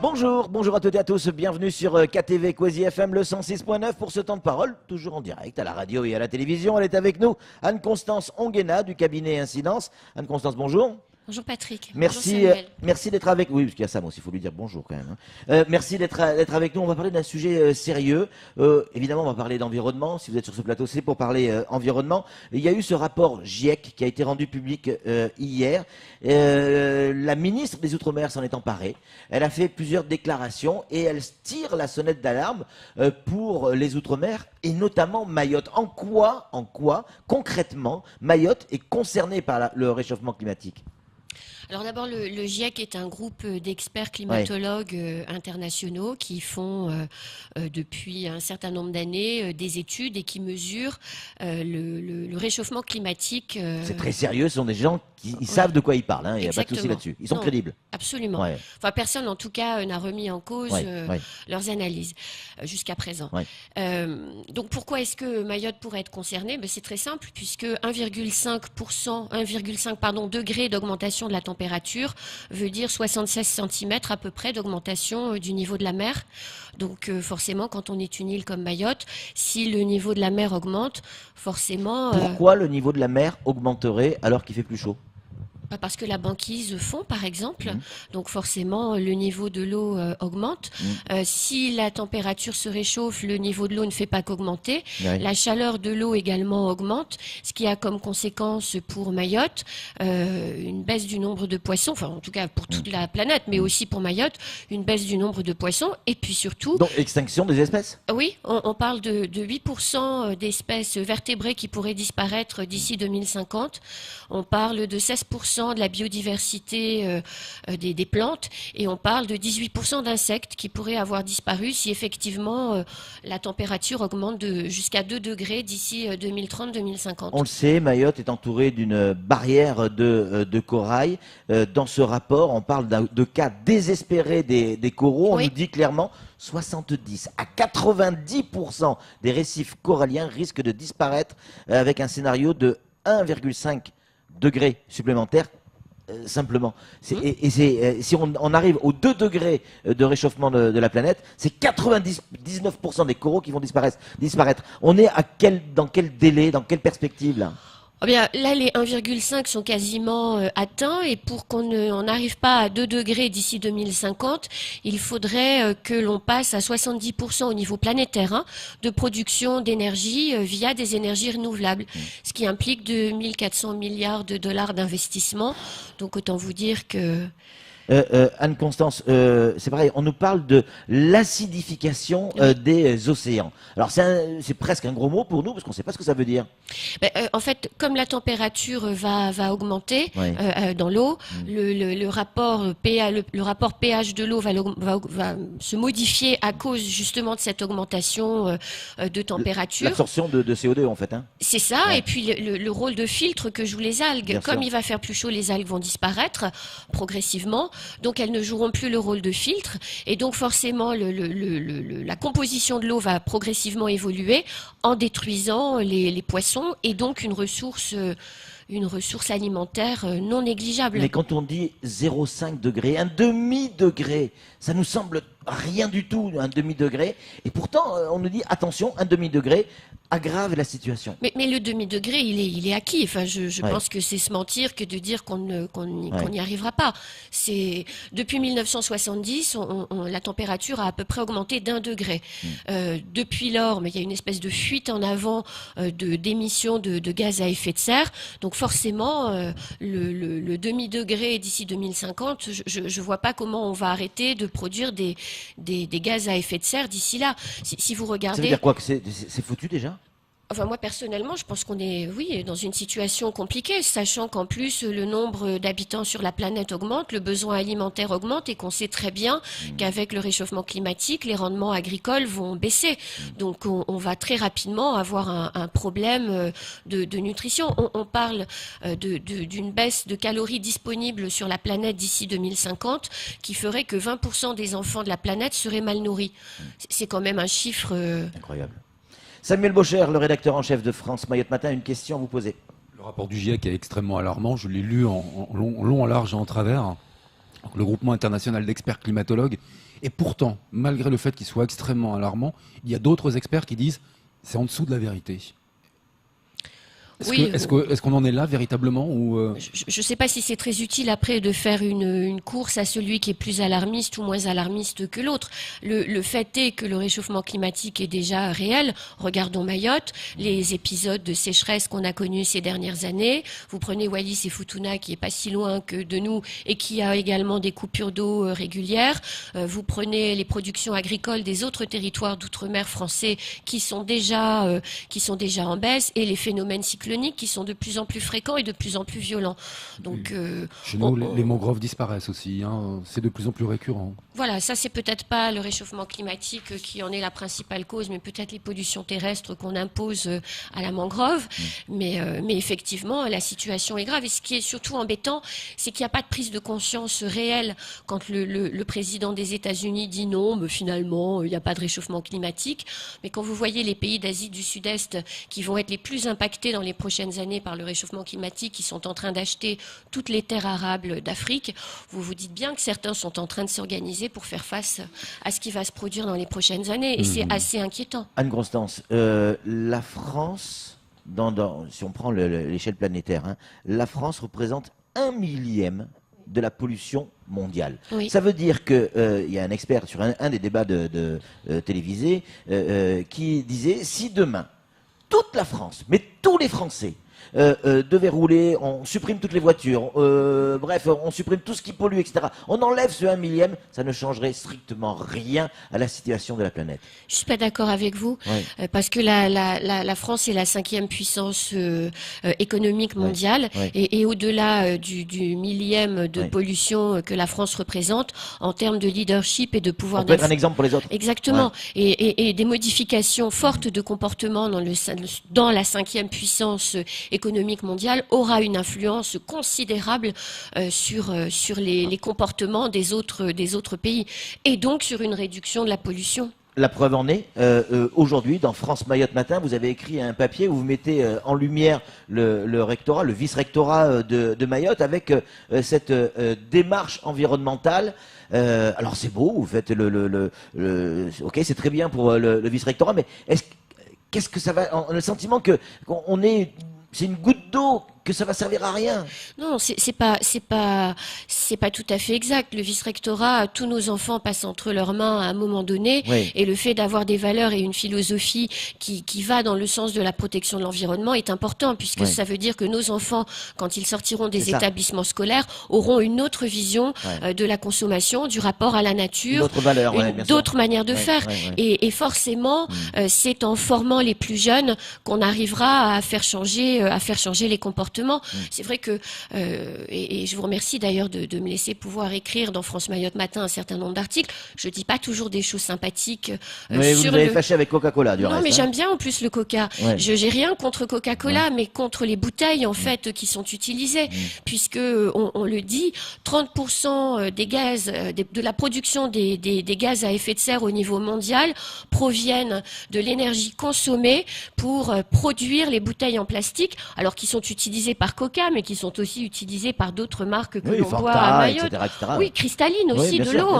Bonjour, bonjour à toutes et à tous, bienvenue sur KTV Quasi FM le 106.9 pour ce temps de parole, toujours en direct à la radio et à la télévision. Elle est avec nous, Anne-Constance Onguena du cabinet Incidence. Anne-Constance, bonjour. Bonjour Patrick. Merci, bonjour Samuel. merci d'être avec. Oui, parce qu'il y a Sam aussi, il faut lui dire bonjour quand même. Merci d'être avec nous. On va parler d'un sujet sérieux. Évidemment, on va parler d'environnement. Si vous êtes sur ce plateau, c'est pour parler environnement. Il y a eu ce rapport GIEC qui a été rendu public hier. La ministre des Outre-mer s'en est emparée. Elle a fait plusieurs déclarations et elle tire la sonnette d'alarme pour les Outre-mer et notamment Mayotte. En quoi, concrètement, Mayotte est concernée par le réchauffement climatique ? Alors d'abord, le GIEC est un groupe d'experts climatologues internationaux qui font depuis un certain nombre d'années des études et qui mesurent le réchauffement climatique. C'est très sérieux, ce sont des gens qui savent de quoi ils parlent, il n'y a pas de souci là-dessus. Ils sont crédibles. Absolument. Ouais. Enfin, personne en tout cas n'a remis en cause leurs analyses jusqu'à présent. Donc pourquoi est-ce que Mayotte pourrait être concernée? C'est très simple, puisque 1,5 degré d'augmentation de la température veut dire 76 cm à peu près d'augmentation du niveau de la mer. Donc forcément, quand on est une île comme Mayotte, si le niveau de la mer augmente, forcément... Pourquoi le niveau de la mer augmenterait alors qu'il fait plus chaud ? Parce que la banquise fond, par exemple. Donc forcément, le niveau de l'eau augmente. Si la température se réchauffe, le niveau de l'eau ne fait pas qu'augmenter. La chaleur de l'eau également augmente, ce qui a comme conséquence pour Mayotte une baisse du nombre de poissons, enfin en tout cas pour toute la planète, mais aussi pour Mayotte, une baisse du nombre de poissons. Et puis surtout... Donc extinction des espèces ? Oui, on parle de 8% d'espèces vertébrées qui pourraient disparaître d'ici 2050. On parle de 16% de la biodiversité des plantes et on parle de 18% d'insectes qui pourraient avoir disparu si effectivement la température augmente jusqu'à 2 degrés d'ici 2030-2050. On le sait, Mayotte est entourée d'une barrière de corail. Dans ce rapport, on parle de cas désespérés des coraux. On nous dit clairement 70 à 90% des récifs coralliens risquent de disparaître avec un scénario de 1,5 degrés supplémentaires simplement. Si on arrive aux 2 degrés de réchauffement de la planète, c'est 99% des coraux qui vont disparaître. On est dans quel délai, dans quelle perspective là ? Oh bien, là, les 1,5 sont quasiment atteints et pour qu'on n'arrive pas à 2 degrés d'ici 2050, il faudrait que l'on passe à 70% au niveau planétaire de production d'énergie via des énergies renouvelables, ce qui implique 2400 milliards de dollars d'investissement. Donc autant vous dire que... Anne-Constance, c'est pareil, on nous parle de l'acidification des océans. Alors c'est presque un gros mot pour nous parce qu'on ne sait pas ce que ça veut dire. En fait, comme la température va augmenter dans l'eau, le rapport pH de l'eau va se modifier à cause justement de cette augmentation de température. L'absorption de CO2 en fait. C'est ça, et puis le rôle de filtre que jouent les algues. Bien comme sûr. il va faire plus chaud, les algues vont disparaître progressivement. Donc elles ne joueront plus le rôle de filtre et donc forcément la composition de l'eau va progressivement évoluer en détruisant les poissons et donc une ressource alimentaire non négligeable. Mais quand on dit 0,5 degré, un demi-degré, ça nous semble rien du tout, un demi-degré. Et pourtant, on nous dit, attention, un demi-degré aggrave la situation. Mais le demi-degré, il est acquis. Enfin, je pense que c'est se mentir que de dire qu'on n'y arrivera pas. Depuis 1970, la température a à peu près augmenté d'1 degré. Depuis lors, mais il y a une espèce de fuite en avant d'émissions de gaz à effet de serre. Donc forcément, le demi-degré d'ici 2050, je vois pas comment on va arrêter de produire des gaz à effet de serre d'ici là. Si vous regardez... Ça veut dire quoi, que c'est foutu déjà ? Enfin, moi, personnellement, je pense qu'on est, dans une situation compliquée, sachant qu'en plus, le nombre d'habitants sur la planète augmente, le besoin alimentaire augmente et qu'on sait très bien qu'avec le réchauffement climatique, les rendements agricoles vont baisser. Donc, on va très rapidement avoir un problème de nutrition. On parle d'une baisse de calories disponibles sur la planète d'ici 2050 qui ferait que 20% des enfants de la planète seraient mal nourris. C'est quand même un chiffre... Incroyable. Samuel Bocher, le rédacteur en chef de France Mayotte Matin, une question à vous poser. Le rapport du GIEC est extrêmement alarmant. Je l'ai lu en long, en large et en travers. Le groupement international d'experts climatologues Et pourtant, malgré le fait qu'il soit extrêmement alarmant, il y a d'autres experts qui disent c'est en dessous de la vérité. Est-ce qu'on en est là véritablement ou Je ne sais pas si c'est très utile après de faire une course à celui qui est plus alarmiste ou moins alarmiste que l'autre. Le fait est que le réchauffement climatique est déjà réel. Regardons Mayotte, les épisodes de sécheresse qu'on a connus ces dernières années. Vous prenez Wallis et Futuna qui est pas si loin que de nous et qui a également des coupures d'eau régulières. Vous prenez les productions agricoles des autres territoires d'outre-mer français qui sont déjà en baisse et les phénomènes cycloniques qui sont de plus en plus fréquents et de plus en plus violents. Donc, chez nous, les mangroves disparaissent aussi. Hein. C'est de plus en plus récurrent. Voilà, ça c'est peut-être pas le réchauffement climatique qui en est la principale cause, mais peut-être les pollutions terrestres qu'on impose à la mangrove. Mais effectivement, la situation est grave. Et ce qui est surtout embêtant, c'est qu'il n'y a pas de prise de conscience réelle quand le président des États-Unis dit non, mais finalement, il n'y a pas de réchauffement climatique. Mais quand vous voyez les pays d'Asie du Sud-Est qui vont être les plus impactés dans les prochaines années par le réchauffement climatique, qui sont en train d'acheter toutes les terres arables d'Afrique, vous vous dites bien que certains sont en train de s'organiser pour faire face à ce qui va se produire dans les prochaines années. Et c'est assez inquiétant. Anne-Constance, la France, si on prend l'échelle planétaire, hein, la France représente 1/1000 de la pollution mondiale. Oui. Ça veut dire que il y a un expert sur un des débats télévisés qui disait si demain toute la France, mais tous les Français devaient rouler, on supprime toutes les voitures, bref, on supprime tout ce qui pollue, etc. On enlève ce 1/1000, ça ne changerait strictement rien à la situation de la planète. Je suis pas d'accord avec vous, parce que la France est la 5e puissance économique mondiale, et au-delà du millième de pollution que la France représente, en termes de leadership et de pouvoir... On peut être un exemple pour les autres. Exactement, et des modifications fortes de comportement dans la 5e puissance économique mondiale aura une influence considérable sur les comportements des autres pays, et donc sur une réduction de la pollution. La preuve en est, aujourd'hui, dans France Mayotte Matin, vous avez écrit un papier où vous mettez en lumière le rectorat, le vice-rectorat de Mayotte, avec cette démarche environnementale. Alors c'est beau, vous faites ok, c'est très bien pour le vice-rectorat, mais qu'est-ce que ça va, on a le sentiment qu'on est, c'est une goutte d'eau, que ça va servir à rien. Non, c'est pas tout à fait exact. Le vice-rectorat, tous nos enfants passent entre leurs mains à un moment donné, et le fait d'avoir des valeurs et une philosophie qui va dans le sens de la protection de l'environnement est important, puisque ça veut dire que nos enfants, quand ils sortiront des établissements scolaires, auront une autre vision de la consommation, du rapport à la nature, d'autres valeurs, d'autres manières de faire. Et forcément, c'est en formant les plus jeunes qu'on arrivera à faire changer les comportements. C'est vrai que, et je vous remercie d'ailleurs de me laisser pouvoir écrire dans France Mayotte Matin un certain nombre d'articles. Je dis pas toujours des choses sympathiques. Mais vous avez fâché avec Coca-Cola, du reste. Non, mais j'aime bien en plus le Coca. J'ai rien contre Coca-Cola, mais contre les bouteilles en fait qui sont utilisées, puisque on le dit, 30% des gaz, de la production des gaz à effet de serre au niveau mondial proviennent de l'énergie consommée pour produire les bouteilles en plastique, alors qui sont utilisées par Coca, mais qui sont aussi utilisées par d'autres marques que l'on voit à Mayotte. Etc. Oui, cristalline aussi, de l'eau,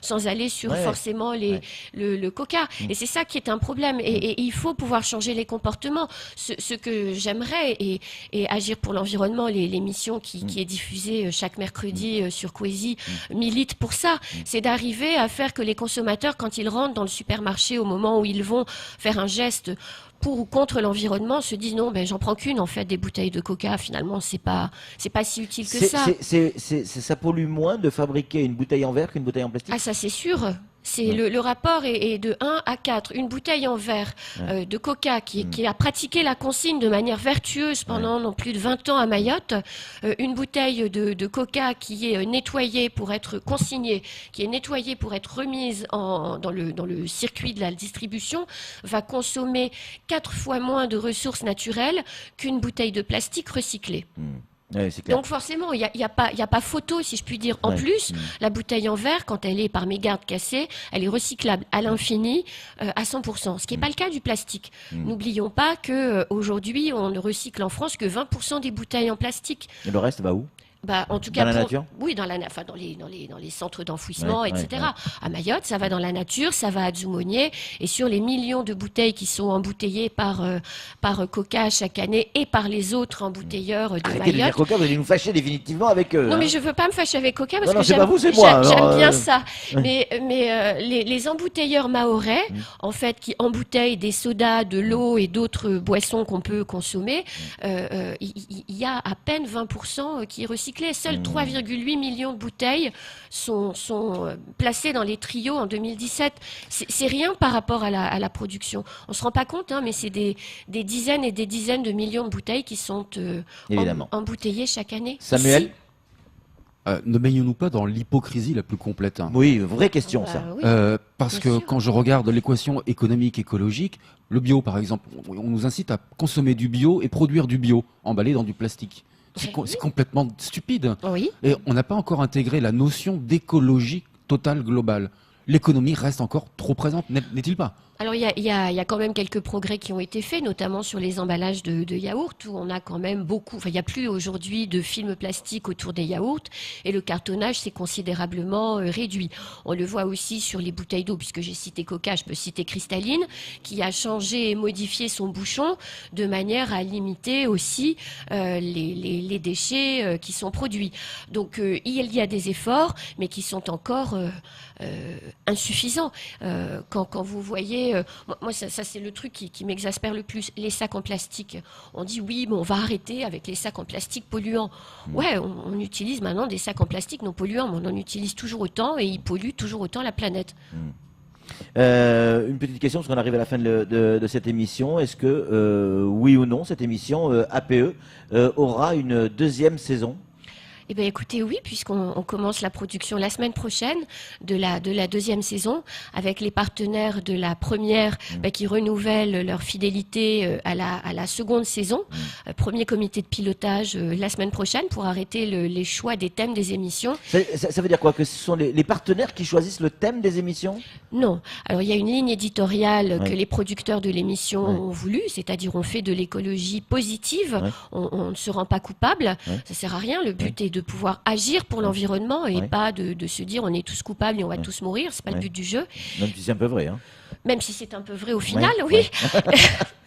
sans aller sur forcément le Coca. Et c'est ça qui est un problème. Et il faut pouvoir changer les comportements. Ce que j'aimerais, et Agir pour l'environnement, l'émission qui est diffusée chaque mercredi sur Kwezi, milite pour ça. C'est d'arriver à faire que les consommateurs, quand ils rentrent dans le supermarché, au moment où ils vont faire un geste pour ou contre l'environnement, se disent non, j'en prends qu'une en fait des bouteilles de Coca. Finalement, c'est pas si utile que ça. Ça pollue moins de fabriquer une bouteille en verre qu'une bouteille en plastique. Ah, ça c'est sûr. Le rapport est de 1 à 4. Une bouteille en verre de Coca qui a pratiqué la consigne de manière vertueuse pendant non plus de 20 ans à Mayotte, une bouteille de Coca qui est nettoyée pour être consignée, qui est nettoyée pour être remise dans le circuit de la distribution, va consommer 4 fois moins de ressources naturelles qu'une bouteille de plastique recyclée. C'est clair. Donc forcément, il y a pas photo, si je puis dire. En plus, la bouteille en verre, quand elle est par mégarde cassée, elle est recyclable à l'infini, à 100%. Ce qui n'est pas le cas du plastique. N'oublions pas que aujourd'hui, on ne recycle en France que 20% des bouteilles en plastique. Et le reste va où ? En tout cas, Dans la nature ? Oui, dans les centres d'enfouissement, Ouais, etc. ouais, ouais. À Mayotte, ça va dans la nature, ça va à Dzoumogné, et sur les millions de bouteilles qui sont embouteillées par Coca chaque année et par les autres embouteilleurs de Arrêtez de dire Mayotte. Coca, vous allez nous fâcher définitivement avec eux. Non, hein. mais je veux pas me fâcher avec Coca parce Non, non, que c'est pas vous, c'est moi, j'aime alors, bien ça. ouais. Mais les embouteilleurs mahorais, en fait, qui embouteillent des sodas, de l'eau et d'autres boissons qu'on peut consommer, il y a à peine 20% qui est recyclé. Seuls 3,8 millions de bouteilles sont placées dans les trios en 2017. C'est rien par rapport à la production. On se rend pas compte, hein, mais c'est des dizaines et des dizaines de millions de bouteilles qui sont Évidemment. embouteillées chaque année. Samuel Ici. Ne baignons-nous pas dans l'hypocrisie la plus complète, hein. Oui, vraie question ça. Oui. Parce bien que sûr. quand je regarde l'équation économique écologique, le bio par exemple, on nous incite à consommer du bio et produire du bio emballé dans du plastique. C'est complètement stupide. Oui. Et on n'a pas encore intégré la notion d'écologie totale globale. L'économie reste encore trop présente, n'est-il pas ? Alors il y a quand même quelques progrès qui ont été faits, notamment sur les emballages de yaourts, où on a quand même beaucoup. Enfin, il n'y a plus aujourd'hui de films plastiques autour des yaourts, et le cartonnage s'est considérablement réduit. On le voit aussi sur les bouteilles d'eau, puisque j'ai cité Coca, je peux citer Cristalline, qui a changé et modifié son bouchon de manière à limiter aussi les déchets qui sont produits. Donc il y a des efforts, mais qui sont encore insuffisants. Quand vous voyez, moi ça c'est le truc qui m'exaspère le plus, les sacs en plastique. On dit oui, mais on va arrêter avec les sacs en plastique polluants. Ouais, on utilise maintenant des sacs en plastique non polluants, mais on en utilise toujours autant et ils polluent toujours autant la planète. Une petite question, parce qu'on arrive à la fin de cette émission. Est-ce que, oui ou non, cette émission APE aura une deuxième saison ? Eh bien, écoutez, oui, puisqu'on commence la production la semaine prochaine de la deuxième saison avec les partenaires de la première qui renouvellent leur fidélité à la seconde saison. Premier comité de pilotage la semaine prochaine pour arrêter les choix des thèmes des émissions. Ça veut dire quoi? Que ce sont les partenaires qui choisissent le thème des émissions? Non. Alors, il y a une ligne éditoriale Ouais. que les producteurs de l'émission Ouais. ont voulu, c'est-à-dire on fait de l'écologie positive, Ouais. on ne se rend pas coupable, Ouais. ça sert à rien. Le but est de pouvoir agir pour l'environnement et Ouais. pas de se dire on est tous coupables et on va tous mourir, c'est pas Ouais. le but du jeu. Même si c'est un peu vrai. Hein. Même si c'est un peu vrai au final, Ouais. oui.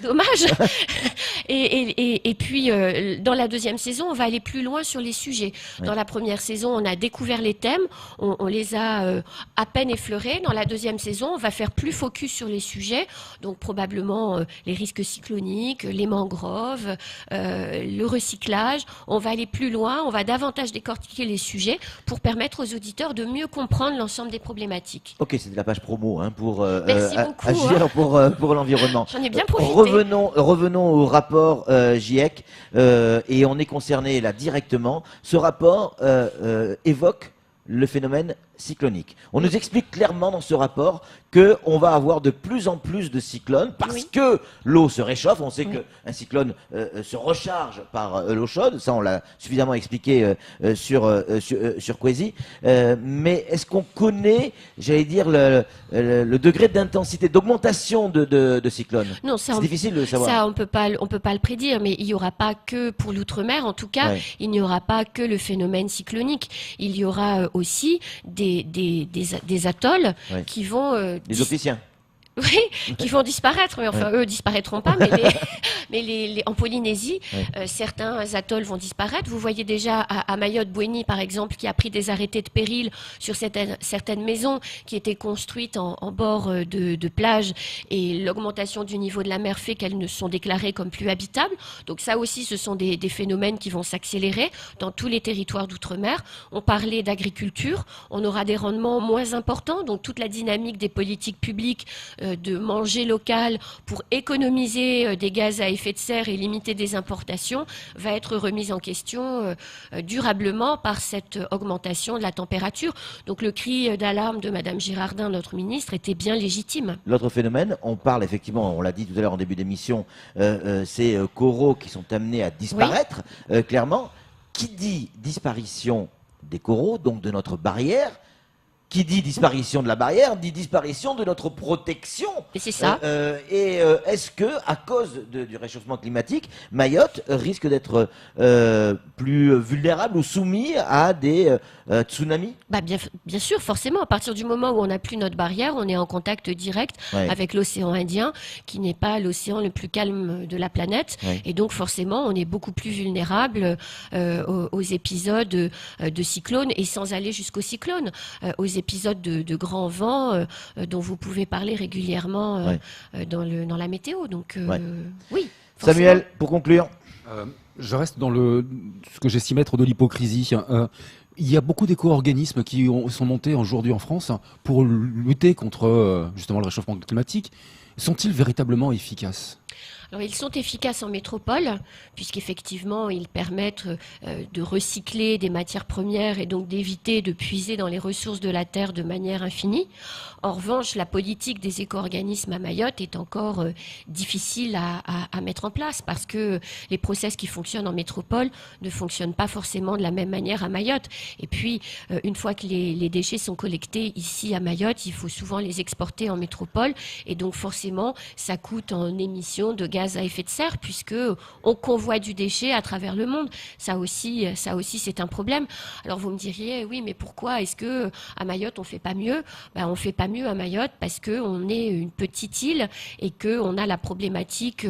Dommage. Et puis, dans la deuxième saison, on va aller plus loin sur les sujets. Ouais. Dans la première saison, on a découvert les thèmes, on les a à peine effleurés. Dans la deuxième saison, on va faire plus focus sur les sujets, donc probablement les risques cycloniques, les mangroves, le recyclage. On va aller plus loin, on va davantage décortiquer les sujets pour permettre aux auditeurs de mieux comprendre l'ensemble des problématiques. Ok, c'est de la page promo hein, pour Merci beaucoup, agir pour l'environnement. J'en ai bien profité. Revenons au rapport GIEC et on est concerné là directement. Ce rapport évoque le phénomène cyclonique. On nous explique clairement dans ce rapport que on va avoir de plus en plus de cyclones parce Oui. que l'eau se réchauffe. On sait Oui. qu'un cyclone se recharge par l'eau chaude. Ça, on l'a suffisamment expliqué sur Kwezi. Mais est-ce qu'on connaît, j'allais dire, le degré d'intensité, d'augmentation de cyclones? Non, ça, C'est difficile de le savoir. Ça, on peut pas le prédire, mais il y aura pas que pour l'outre-mer, en tout cas, Ouais. il n'y aura pas que le phénomène cyclonique. Il y aura aussi des atolls Ouais. qui vont Les officiers. oui, qui vont disparaître. Mais enfin, eux disparaîtront pas, mais en Polynésie, Ouais. certains atolls vont disparaître. Vous voyez déjà à Mayotte, Bouéni, par exemple, qui a pris des arrêtés de péril sur certaines maisons qui étaient construites en bord de plage, et l'augmentation du niveau de la mer fait qu'elles ne sont déclarées comme plus habitables. Donc ça aussi, ce sont des phénomènes qui vont s'accélérer dans tous les territoires d'outre-mer. On parlait d'agriculture, on aura des rendements moins importants, donc toute la dynamique des politiques publiques de manger local pour économiser des gaz à effet de serre et limiter des importations va être remise en question durablement par cette augmentation de la température. Donc le cri d'alarme de Madame Girardin, notre ministre, était bien légitime. L'autre phénomène, on parle effectivement, on l'a dit tout à l'heure en début d'émission, ces coraux qui sont amenés à disparaître, clairement. Qui dit disparition des coraux, donc de notre barrière, qui dit disparition de la barrière, dit disparition de notre protection. Et c'est ça. Est-ce que, à cause du réchauffement climatique, Mayotte risque d'être plus vulnérable ou soumis à des tsunamis? Bien sûr, forcément, à partir du moment où on n'a plus notre barrière, on est en contact direct avec l'océan Indien, qui n'est pas l'océan le plus calme de la planète. Et donc, forcément, on est beaucoup plus vulnérable aux épisodes de cyclones, et sans aller jusqu'au cyclone, aux épisodes de grands vents dont vous pouvez parler régulièrement dans la météo. Donc, oui. Forcément. Samuel, pour conclure. Je reste dans ce que j'estime être de l'hypocrisie. Il y a beaucoup d'éco-organismes qui sont montés aujourd'hui en France pour lutter contre justement le réchauffement climatique. Sont-ils véritablement efficaces ? Alors, ils sont efficaces en métropole, puisqu'effectivement, ils permettent de recycler des matières premières et donc d'éviter de puiser dans les ressources de la terre de manière infinie. En revanche, la politique des éco-organismes à Mayotte est encore difficile à mettre en place, parce que les process qui fonctionnent en métropole ne fonctionnent pas forcément de la même manière à Mayotte. Et puis, une fois que les déchets sont collectés ici à Mayotte, il faut souvent les exporter en métropole, et donc forcément, ça coûte en émissions de gaz à effet de serre, puisque on convoie du déchet à travers le monde. Ça aussi, c'est un problème. Alors vous me diriez, oui, mais pourquoi est-ce que à Mayotte on fait pas mieux? On fait pas mieux à Mayotte parce que on est une petite île et que on a la problématique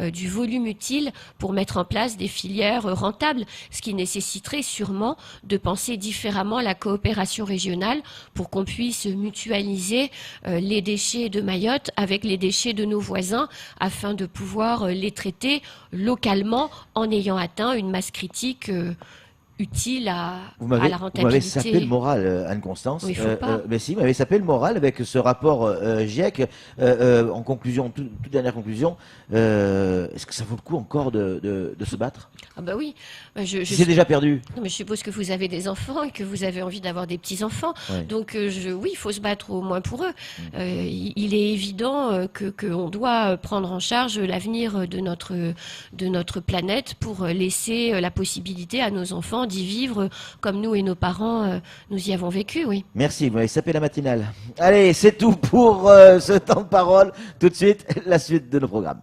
du volume utile pour mettre en place des filières rentables, ce qui nécessiterait sûrement de penser différemment la coopération régionale pour qu'on puisse mutualiser les déchets de Mayotte avec les déchets de nos voisins, afin de pouvoir les traiter localement en ayant atteint une masse critique utile à la rentabilité. Vous m'avez sapé le moral, Anne-Constance. Oui, il faut pas. Mais si, vous m'avez sapé le moral avec ce rapport GIEC. En conclusion, toute dernière conclusion, est-ce que ça vaut le coup encore de se battre? Ah bah oui. C'est déjà perdu. Non, mais je suppose que vous avez des enfants et que vous avez envie d'avoir des petits-enfants. Donc oui, il faut se battre au moins pour eux. Il est évident qu'on doit prendre en charge l'avenir de notre planète pour laisser la possibilité à nos enfants d'y vivre comme nous et nos parents, nous y avons vécu, oui. Merci, vous m'avez sapé la matinale. Allez, c'est tout pour ce temps de parole. Tout de suite, la suite de nos programmes.